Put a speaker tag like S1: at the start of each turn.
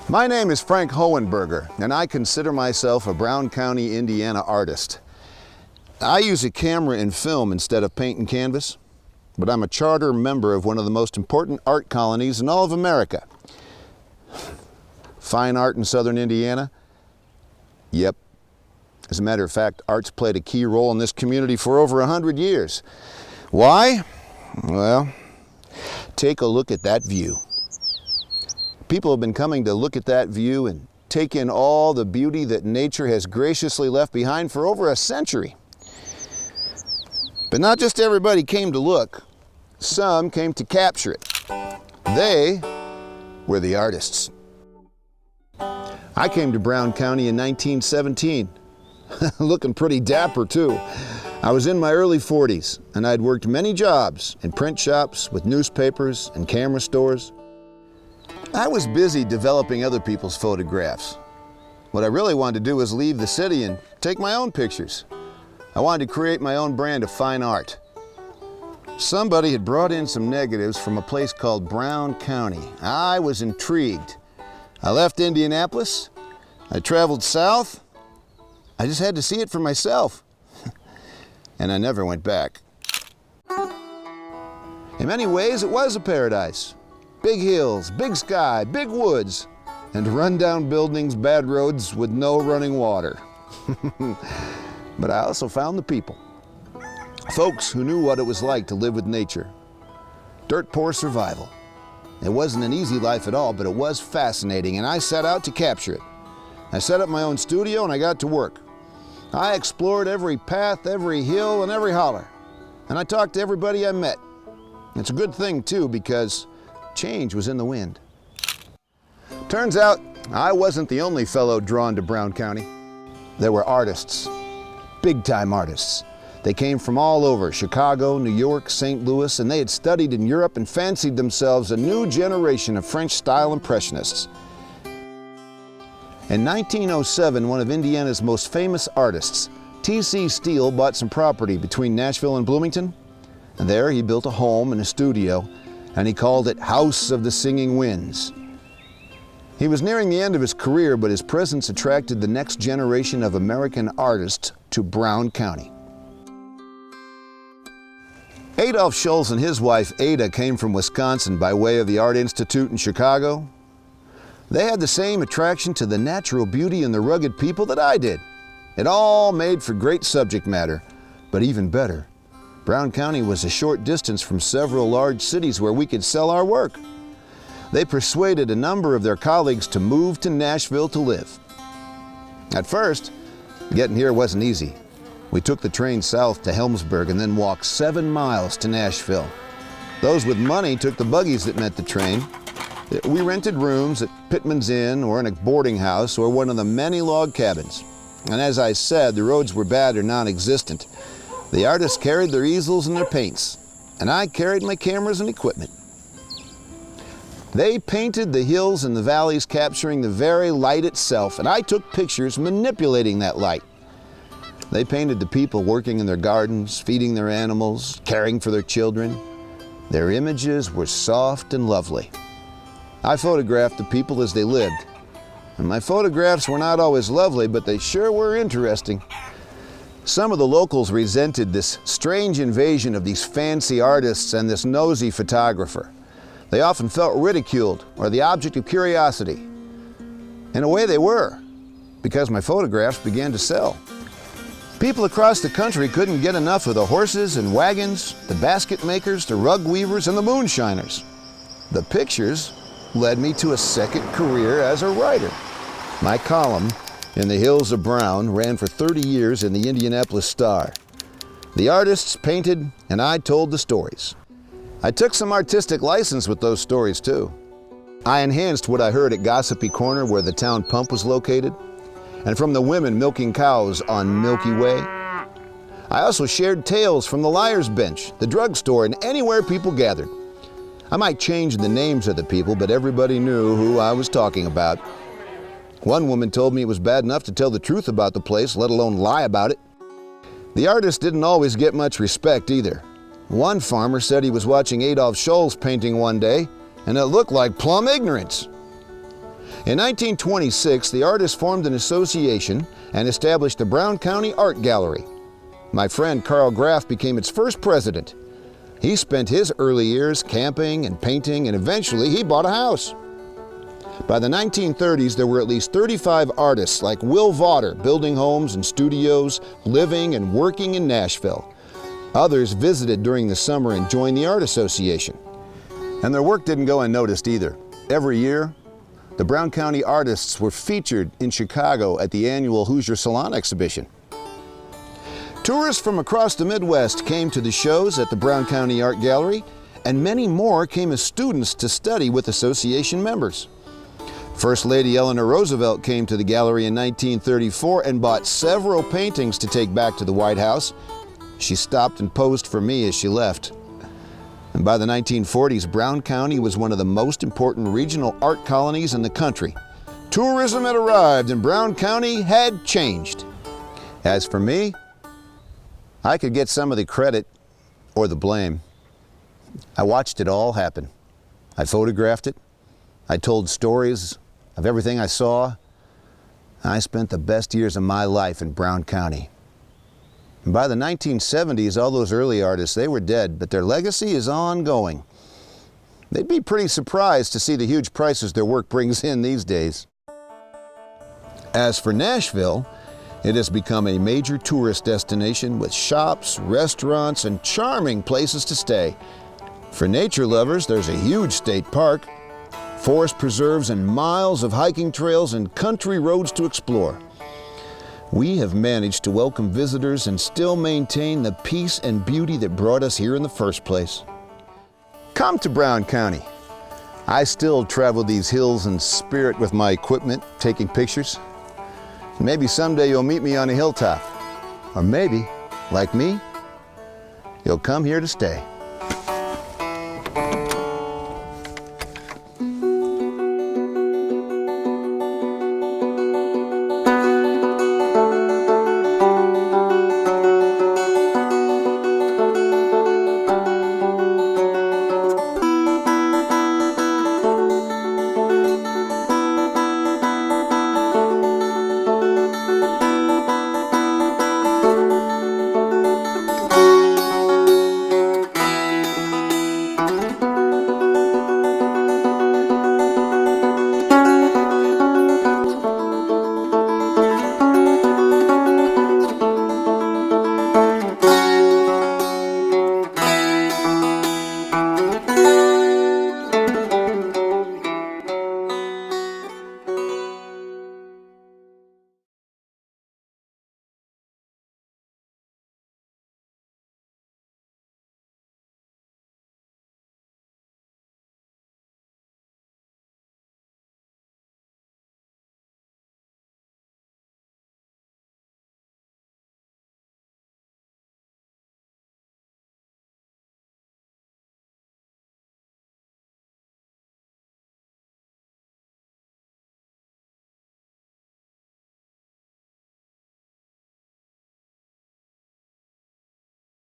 S1: My name is Frank Hohenberger, and I consider myself a Brown County, Indiana artist. I use a camera and film instead of paint and canvas, but I'm a charter member of one of the most important art colonies in all of America. Fine art in southern Indiana? Yep. As a matter of fact, art's played a key role in this community for over 100 years. Why? Well, take a look at that view. People have been coming to look at that view and take in all the beauty that nature has graciously left behind for over a century. But not just everybody came to look. Some came to capture it. They were the artists. I came to Brown County in 1917, looking pretty dapper too. I was in my early 40s, and I'd worked many jobs in print shops, with newspapers and camera stores. I was busy developing other people's photographs. What I really wanted to do was leave the city and take my own pictures. I wanted to create my own brand of fine art. Somebody had brought in some negatives from a place called Brown County. I was intrigued. I left Indianapolis. I traveled south. I just had to see it for myself. And I never went back. In many ways, it was a paradise. Big hills, big sky, big woods, and run-down buildings, bad roads with no running water. But I also found the people. Folks who knew what it was like to live with nature. Dirt poor survival. It wasn't an easy life at all, but it was fascinating, and I set out to capture it. I set up my own studio and I got to work. I explored every path, every hill, and every holler. And I talked to everybody I met. It's a good thing, too, because change was in the wind. Turns out, I wasn't the only fellow drawn to Brown County. There were artists, big-time artists. They came from all over, Chicago, New York, St. Louis, and they had studied in Europe and fancied themselves a new generation of French-style impressionists. In 1907, one of Indiana's most famous artists, T.C. Steele, bought some property between Nashville and Bloomington. And there he built a home and a studio, and he called it House of the Singing Winds. He was nearing the end of his career, but his presence attracted the next generation of American artists to Brown County. Adolph Schulz and his wife Ada came from Wisconsin by way of the Art Institute in Chicago. They had the same attraction to the natural beauty and the rugged people that I did. It all made for great subject matter, but even better, Brown County was a short distance from several large cities where we could sell our work. They persuaded a number of their colleagues to move to Nashville to live. At first, getting here wasn't easy. We took the train south to Hohenberger and then walked 7 miles to Nashville. Those with money took the buggies that met the train. We rented rooms at Pittman's Inn or in a boarding house or one of the many log cabins. And as I said, the roads were bad or non-existent. The artists carried their easels and their paints, and I carried my cameras and equipment. They painted the hills and the valleys, capturing the very light itself, and I took pictures manipulating that light. They painted the people working in their gardens, feeding their animals, caring for their children. Their images were soft and lovely. I photographed the people as they lived, and my photographs were not always lovely, but they sure were interesting. Some of the locals resented this strange invasion of these fancy artists and this nosy photographer. They often felt ridiculed or the object of curiosity. In a way they were, because my photographs began to sell. People across the country couldn't get enough of the horses and wagons, the basket makers, the rug weavers, and the moonshiners. The pictures led me to a second career as a writer. My column in the Hills of Brown ran for 30 years in the Indianapolis Star. The artists painted and I told the stories. I took some artistic license with those stories too. I enhanced what I heard at Gossipy Corner where the town pump was located, and from the women milking cows on Milky Way. I also shared tales from the Liar's Bench, the drugstore, and anywhere people gathered. I might change the names of the people, but everybody knew who I was talking about. One woman told me it was bad enough to tell the truth about the place, let alone lie about it. The artist didn't always get much respect either. One farmer said he was watching Adolph Schulz painting one day, and it looked like plumb ignorance. In 1926, the artists formed an association and established the Brown County Art Gallery. My friend Carl Graff became its first president. He spent his early years camping and painting, and eventually he bought a house. By the 1930s, there were at least 35 artists like Will Vaughter building homes and studios, living and working in Nashville. Others visited during the summer and joined the Art Association. And their work didn't go unnoticed either. Every year, the Brown County artists were featured in Chicago at the annual Hoosier Salon exhibition. Tourists from across the Midwest came to the shows at the Brown County Art Gallery, and many more came as students to study with association members. First Lady Eleanor Roosevelt came to the gallery in 1934 and bought several paintings to take back to the White House. She stopped and posed for me as she left. And by the 1940s, Brown County was one of the most important regional art colonies in the country. Tourism had arrived and Brown County had changed. As for me, I could get some of the credit or the blame. I watched it all happen. I photographed it. I told stories of everything I saw. I spent the best years of my life in Brown County. And by the 1970s, all those early artists, they were dead, but their legacy is ongoing. They'd be pretty surprised to see the huge prices their work brings in these days. As for Nashville, it has become a major tourist destination with shops, restaurants, and charming places to stay. For nature lovers, there's a huge state park, forest preserves, and miles of hiking trails and country roads to explore. We have managed to welcome visitors and still maintain the peace and beauty that brought us here in the first place. Come to Brown County. I still travel these hills in spirit with my equipment, taking pictures. Maybe someday you'll meet me on a hilltop. Or maybe, like me, you'll come here to stay.